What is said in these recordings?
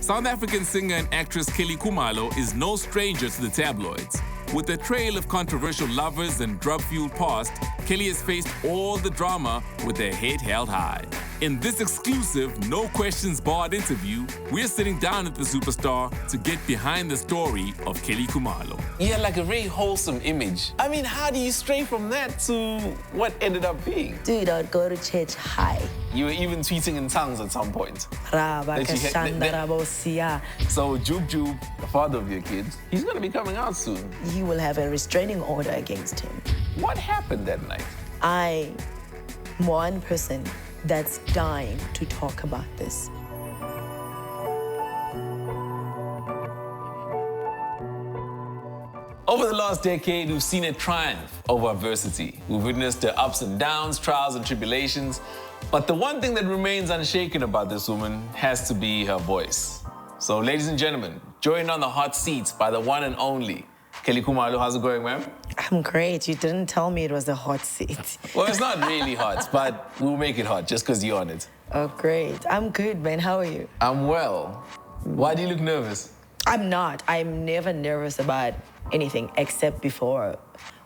South African singer and actress Kelly Kumalo is no stranger to the tabloids. With a trail of controversial lovers and drug-fueled past, Kelly has faced all the drama with her head held high. In this exclusive, no questions barred interview, we're sitting down with the superstar to get behind the story of Kelly Kumalo. You had like a very wholesome image. I mean, how do you stray from that to what ended up being? Dude, I'd go to church high. You were even tweeting in tongues at some point. So Jub, the father of your kids, he's going to be coming out soon. You will have a restraining order against him. What happened that night? I'm one person that's dying to talk about this. Over the last decade, we've seen a triumph over adversity. We've witnessed the ups and downs, trials and tribulations. But the one thing that remains unshaken about this woman has to be her voice. So, ladies and gentlemen, joined on the hot seats by the one and only Kelly Kumalo. How's it going, ma'am? I'm great. You didn't tell me it was a hot seat. Well, it's not really hot, but we'll make it hot just because you're on it. Oh, great. I'm good, man. How are you? I'm well. Why do you look nervous? I'm not. I'm never nervous about anything except before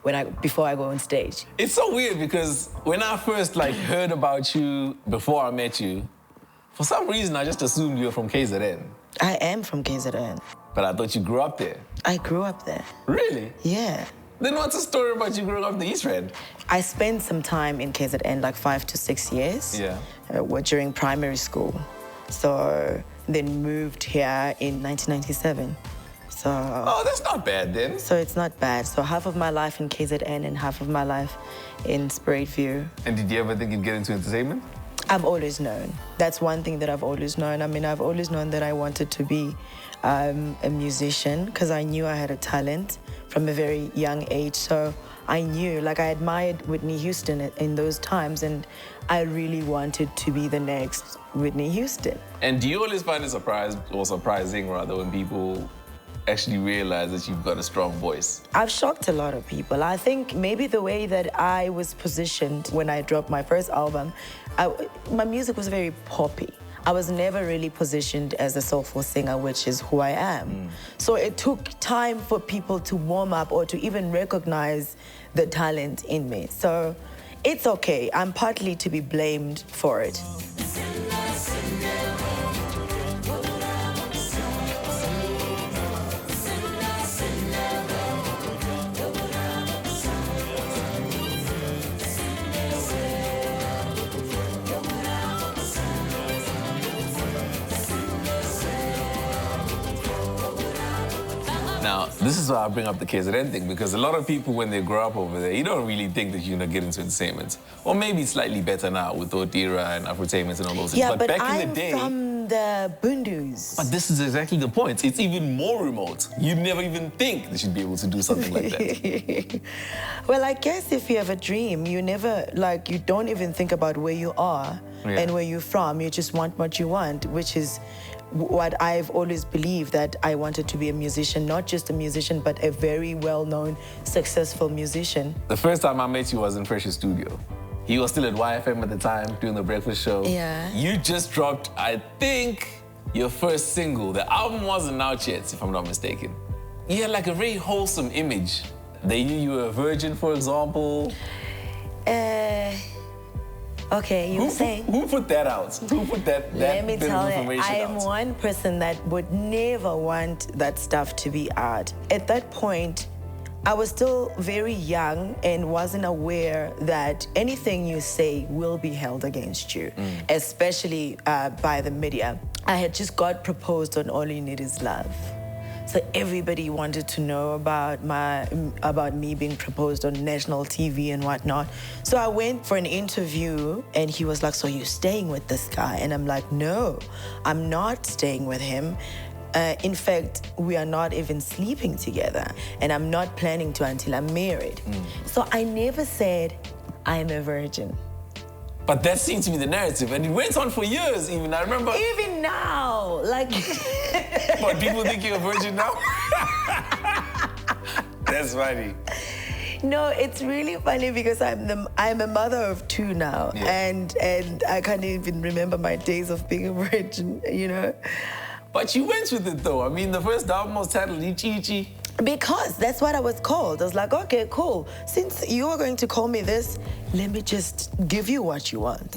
I go on stage. It's so weird because when I first heard about you before I met you, for some reason I just assumed you were from KZN. I am from KZN. But I thought you grew up there. I grew up there. Really? Yeah. Then what's the story about you growing up in the East Rand? I spent some time in KZN, like 5 to 6 years. Yeah. During primary school. So then moved here in 1997. So. Oh, that's not bad then. So it's not bad. So half of my life in KZN and half of my life in Spirit View. And did you ever think you'd get into entertainment? I've always known. That's one thing that I've always known. I mean, I've always known that I wanted to be a musician because I knew I had a talent from a very young age. So I knew, I admired Whitney Houston in those times, and I really wanted to be the next Whitney Houston. And do you always find it surprising when people actually realize that you've got a strong voice? I've shocked a lot of people. I think maybe the way that I was positioned when I dropped my first album, my music was very poppy. I was never really positioned as a soulful singer, which is who I am. So it took time for people to warm up or to even recognize the talent in me. So it's okay. I'm partly to be blamed for it. Now, this is why I bring up the KZN thing, because a lot of people, when they grow up over there, you don't really think that you're going to get into entertainment. Or maybe it's slightly better now with Odira and Afrotainment and all those things. Yeah, but back I'm in the day, from the Bundus. But this is exactly the point. It's even more remote. You'd never even think that you'd be able to do something like that. Well, I guess if you have a dream, you never, you don't even think about where you are and where you're from. You just want what you want, which is what I've always believed, that I wanted to be a musician, not just a musician, but a very well-known, successful musician. The first time I met you was in Fresh's studio. He was still at YFM at the time, doing the breakfast show. Yeah. You just dropped, I think, your first single. The album wasn't out yet, if I'm not mistaken. You had a very wholesome image. They knew you were a virgin, for example. Okay, you were saying? Who put that out? Who put that Let me bit tell of you, information I am out? one person that would never want that stuff to be out. At that point, I was still very young and wasn't aware that anything you say will be held against you, especially by the media. I had just got proposed on All You Need Is Love. So everybody wanted to know about me being proposed on national TV and whatnot. So I went for an interview and he was like, "So you're staying with this guy?" And I'm like, "No, I'm not staying with him. In fact, we are not even sleeping together, and I'm not planning to until I'm married." So I never said I'm a virgin. But that seemed to be the narrative, and it went on for years even. I remember... Even now, But people think you're a virgin now? That's funny. No, it's really funny because I'm a mother of two now, and I can't even remember my days of being a virgin, But you went with it though. I mean, the first album was titled Ichi Ichi. Because that's what I was called. I was like, okay, cool. Since you are going to call me this, let me just give you what you want.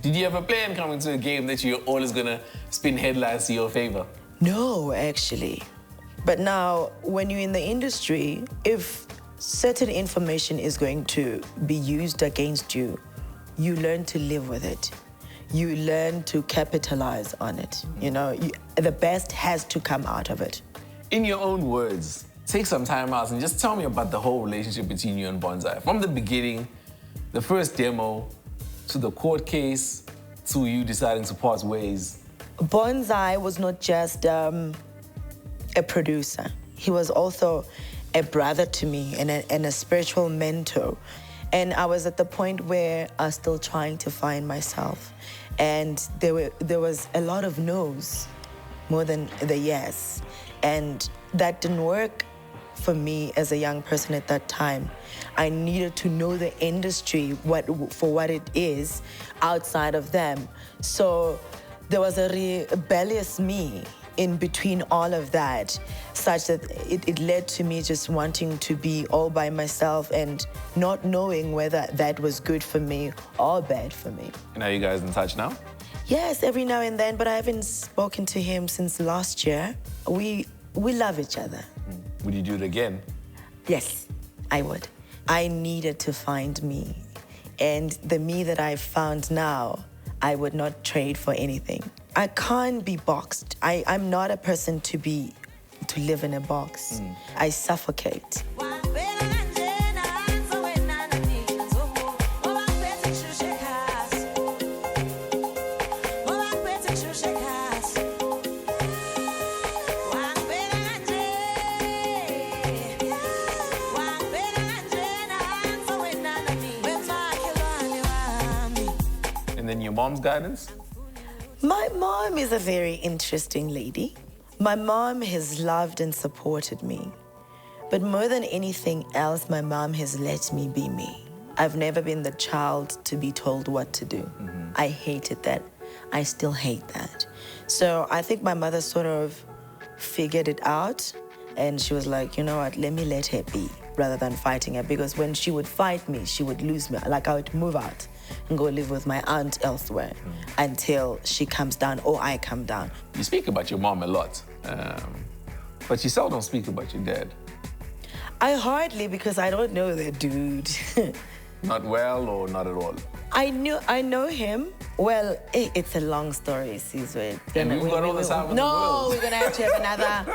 Did you have a plan coming to a game that you're always gonna spin headlines to your favor? No, actually. But now, when you're in the industry, if certain information is going to be used against you, you learn to live with it. You learn to capitalize on it. You know, the best has to come out of it. In your own words, take some time out and just tell me about the whole relationship between you and Bonsai. From the beginning, the first demo, to the court case, to you deciding to part ways. Bonsai was not just a producer. He was also a brother to me and a spiritual mentor. And I was at the point where I was still trying to find myself. And there was a lot of no's more than the yes. And that didn't work for me as a young person at that time. I needed to know the industry for what it is outside of them. So there was a rebellious me in between all of that, such that it led to me just wanting to be all by myself and not knowing whether that was good for me or bad for me. And are you guys in touch now? Yes, every now and then, but I haven't spoken to him since last year. We love each other. Would you do it again? Yes, I would. I needed to find me. And the me that I've found now, I would not trade for anything. I can't be boxed. I'm not a person to live in a box. I suffocate. And then your mom's guidance? My mom is a very interesting lady. My mom has loved and supported me. But more than anything else, my mom has let me be me. I've never been the child to be told what to do. I hated that. I still hate that. So I think my mother sort of figured it out, and she was like, you know what, let me let her be rather than fighting her, because when she would fight me, she would lose me. Like, I would move out and go live with my aunt elsewhere until she comes down or I come down. You speak about your mom a lot, but you seldom speak about your dad. I hardly, because I don't know the dude. Not well or not at all? I know him. Well, it's a long story, Sizwe. And we've got all the time in the No, world. we're gonna have to have another.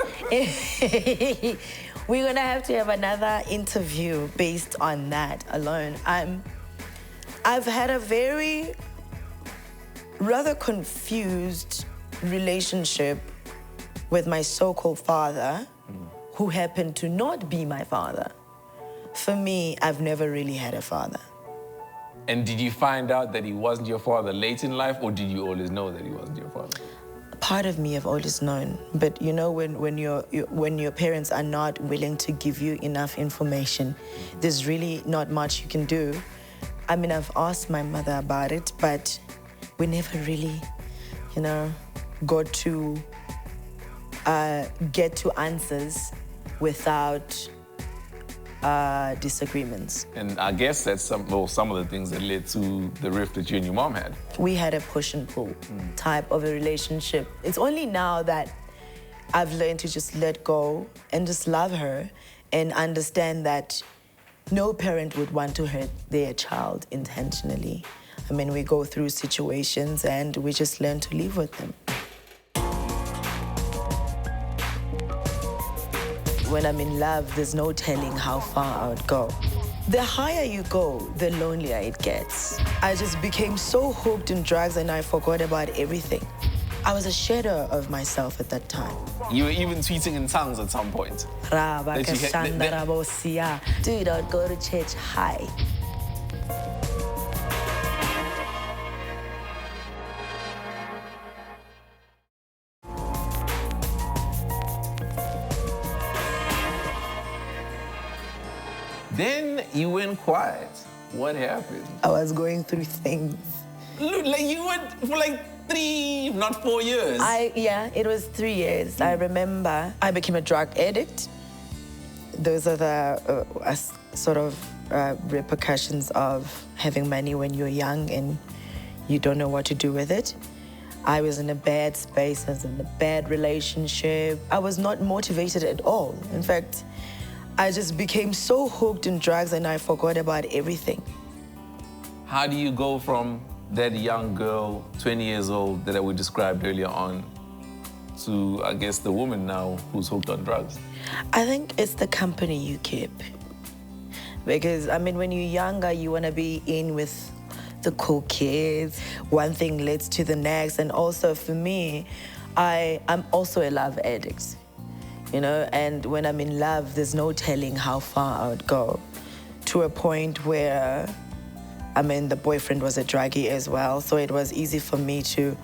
We're gonna have to have another interview based on that alone. I've had a very rather confused relationship with my so-called father, who happened to not be my father. For me, I've never really had a father. And did you find out that he wasn't your father late in life, or did you always know that he wasn't your father? Part of me I've always known, but you know, when your parents are not willing to give you enough information, there's really not much you can do. I mean, I've asked my mother about it, but we never really, you know, got to get to answers without disagreements. And I guess that's some of the things that led to the rift that you and your mom had. We had a push and pull type of a relationship. It's only now that I've learned to just let go and just love her and understand that no parent would want to hurt their child intentionally. I mean, we go through situations and we just learn to live with them. When I'm in love, there's no telling how far I would go. The higher you go, the lonelier it gets. I just became so hooked in drugs and I forgot about everything. I was a shadow of myself at that time. You were even tweeting in tongues at some point. Dude, I'd go to church high. Then you went quiet. What happened? I was going through things. Look, like you went for like 3, if not 4 years. Yeah, it was 3 years. I remember I became a drug addict. Those are the repercussions of having money when you're young and you don't know what to do with it. I was in a bad space, I was in a bad relationship. I was not motivated at all. In fact, I just became so hooked in drugs and I forgot about everything. How do you go from that young girl, 20 years old, that we described earlier on, to, I guess, the woman now who's hooked on drugs? I think it's the company you keep. Because, I mean, when you're younger, you want to be in with the cool kids. One thing leads to the next. And also, for me, I'm also a love addict, you know? And when I'm in love, there's no telling how far I would go, to a point where, I mean, the boyfriend was a druggie as well, so it was easy for me to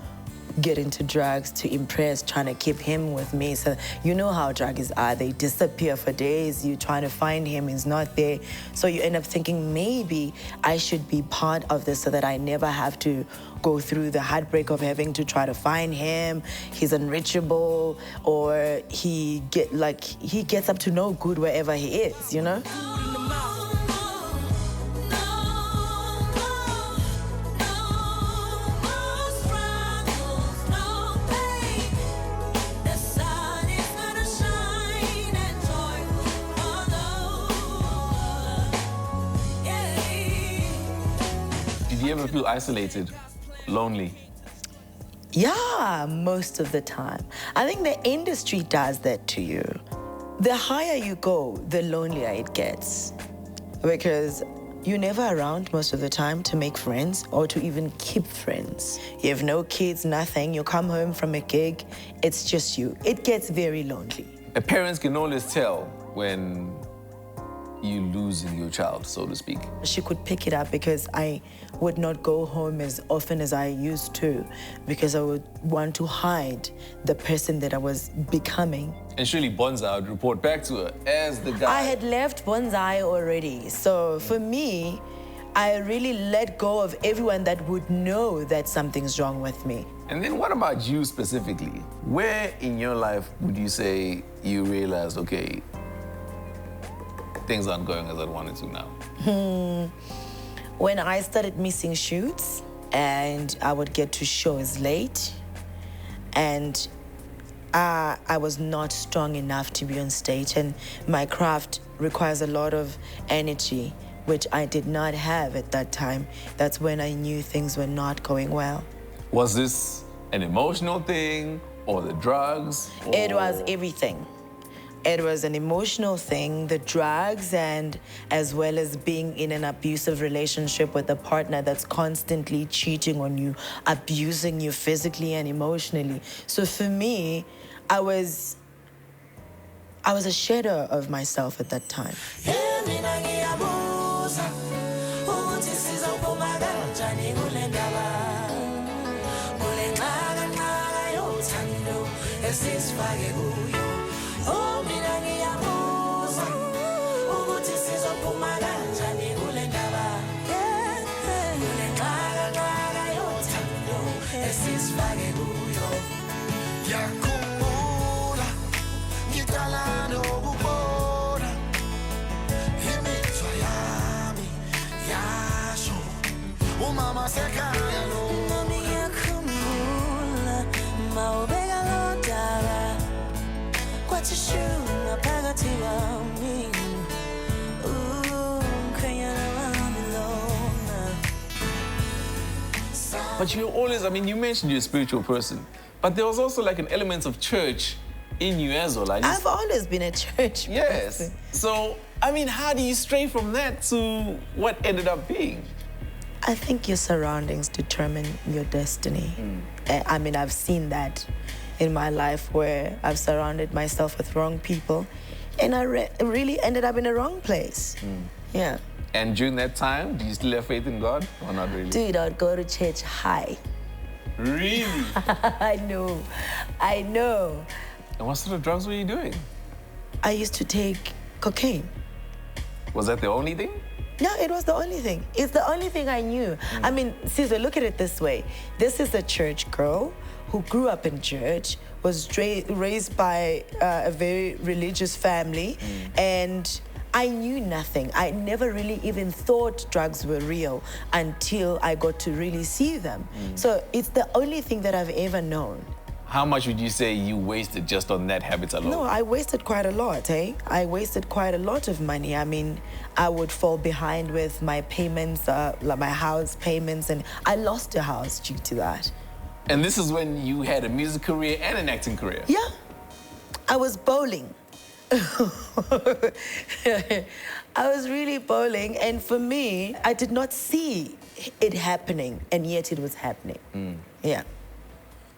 get into drugs to impress, trying to keep him with me. So you know how druggies are. They disappear for days. You're trying to find him, he's not there. So you end up thinking, maybe I should be part of this so that I never have to go through the heartbreak of having to try to find him. He's unreachable, or he gets up to no good wherever he is, you know? Do you ever feel isolated, lonely? Yeah, most of the time. I think the industry does that to you. The higher you go, the lonelier it gets. Because you're never around most of the time to make friends or to even keep friends. You have no kids, nothing. You come home from a gig, it's just you. It gets very lonely. Parents can always tell when you losing your child, so to speak. She could pick it up because I would not go home as often as I used to, because I would want to hide the person that I was becoming. And surely Bonsai would report back to her as the guy. I had left Bonsai already. So for me, I really let go of everyone that would know that something's wrong with me. And then what about you specifically? Where in your life would you say you realized, okay, things aren't going as I wanted to now? When I started missing shoots and I would get to shows late, and I was not strong enough to be on stage, and my craft requires a lot of energy, which I did not have at that time. That's when I knew things were not going well. Was this an emotional thing or the drugs? Or... It was everything. It was an emotional thing, the drugs, and as well as being in an abusive relationship with a partner that's constantly cheating on you, abusing you physically and emotionally. So for me, I was a shadow of myself at that time. But you always, I mean, you mentioned you're a spiritual person, but there was also like an element of church in you as well. I've always been a church Yes. person. So, I mean, how do you stray from that to what ended up being? I think your surroundings determine your destiny. I mean, I've seen that in my life where I've surrounded myself with wrong people, and I really ended up in a wrong place. Yeah. And during that time, do you still have faith in God or not really? Dude, I'd go to church high. Really? I know. And what sort of drugs were you doing? I used to take cocaine. Was that the only thing? No, it was the only thing. It's the only thing I knew. I mean, Caesar, look at it this way. This is a church girl who grew up in church, was raised by a very religious family, and I knew nothing. I never really even thought drugs were real until I got to really see them. So it's the only thing that I've ever known. How much would you say you wasted just on that habit alone? No, I wasted quite a lot, eh? I wasted quite a lot of money. I mean, I would fall behind with my payments, like my house payments, and I lost a house due to that. And this is when you had a music career and an acting career? Yeah. I was bowling. I was really bowling, and for me, I did not see it happening, and yet it was happening. Yeah.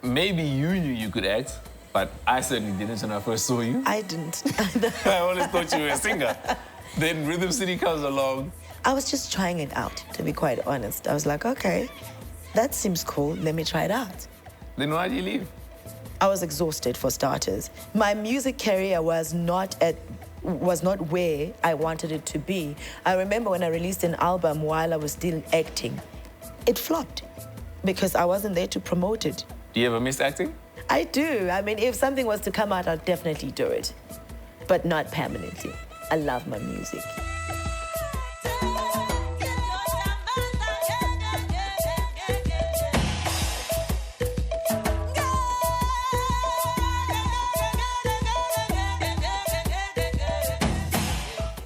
Maybe you knew you could act, but I certainly didn't when I first saw you. I didn't. I always thought you were a singer. Then Rhythm City comes along. I was just trying it out, to be quite honest. I was like, okay, that seems cool. Let me try it out. Then why did you leave? I was exhausted, for starters. My music career was not where I wanted it to be. I remember when I released an album while I was still acting, it flopped because I wasn't there to promote it. Do you ever miss acting? I do. I mean, if something was to come out, I'd definitely do it, but not permanently. I love my music.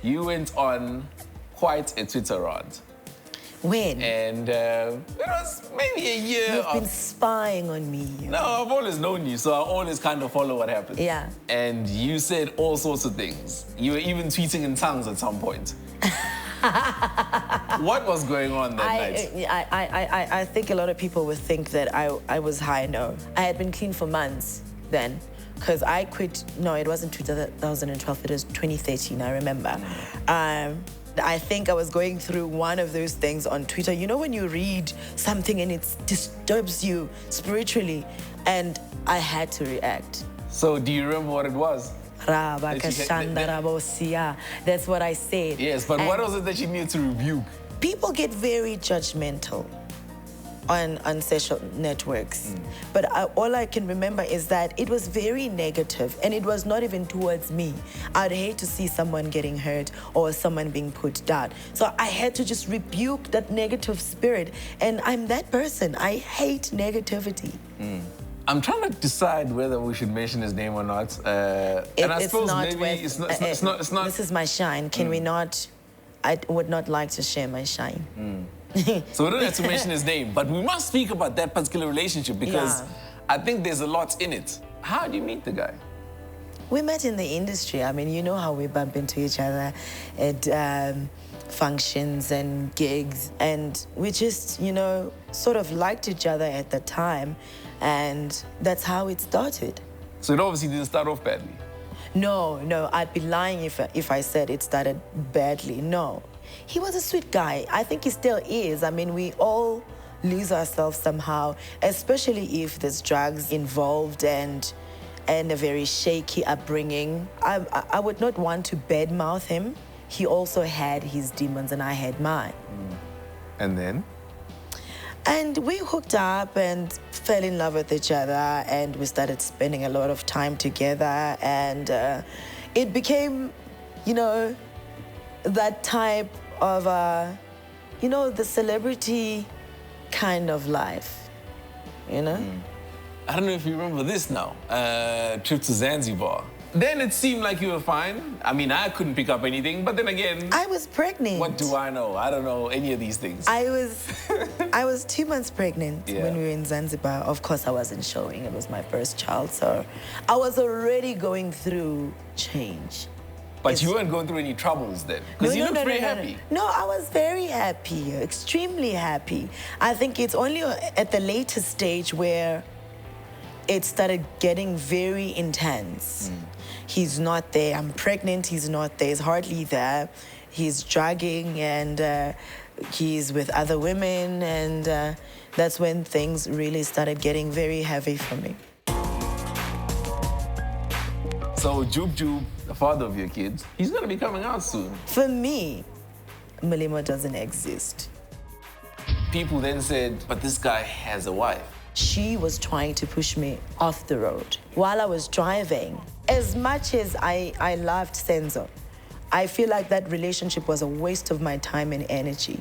You went on quite a Twitter rant. When? And it was maybe a year You've been spying on me. No, I've always known you, so I always kind of follow what happens. Yeah. And you said all sorts of things. You were even tweeting in tongues at some point. What was going on that night? I think a lot of people would think that I was high. No, I had been clean for months then, because I quit. No, it wasn't 2012. It was 2013. I remember. I think I was going through one of those things on Twitter. You know when you read something and it disturbs you spiritually, and I had to react. So do you remember what it was? That's what I said. Yes, but what was it that you needed to rebuke? People get very judgmental on social networks. But all I can remember is that it was very negative, and it was not even towards me. I'd hate to see someone getting hurt or someone being put down. So I had to just rebuke that negative spirit, and I'm that person. I hate negativity. I'm trying to decide whether we should mention his name or not. And I suppose maybe it's not. This is my shine. Can we not? I would not like to share my shine. So we don't have to mention his name, but we must speak about that particular relationship because I think there's a lot in it. How did you meet the guy? We met in the industry. I mean, you know how we bump into each other at functions and gigs, and we just, you know, sort of liked each other at the time, and that's how it started. So it obviously didn't start off badly. No, I'd be lying if I said it started badly. No. He was a sweet guy. I think he still is. I mean, we all lose ourselves somehow, especially if there's drugs involved and a very shaky upbringing. I would not want to badmouth him. He also had his demons and I had mine. And then? And we hooked up and fell in love with each other, and we started spending a lot of time together, and it became, you know, that type of, you know, the celebrity kind of life, you know? I don't know if you remember this now, trip to Zanzibar. Then it seemed like you were fine. I mean, I couldn't pick up anything, but then again... I was pregnant. What do I know? I don't know any of these things. I was 2 months pregnant when we were in Zanzibar. Of course, I wasn't showing. It was my first child, so I was already going through change. But you weren't going through any troubles then? Because you looked very happy. No, I was very happy, extremely happy. I think it's only at the later stage where it started getting very intense. He's not there. I'm pregnant. He's not there. He's hardly there. He's drugging, and he's with other women, and that's when things really started getting very heavy for me. So Jub, the father of your kids, he's going to be coming out soon. For me, Malema doesn't exist. People then said, but this guy has a wife. She was trying to push me off the road while I was driving. As much as I loved Senzo, I feel like that relationship was a waste of my time and energy.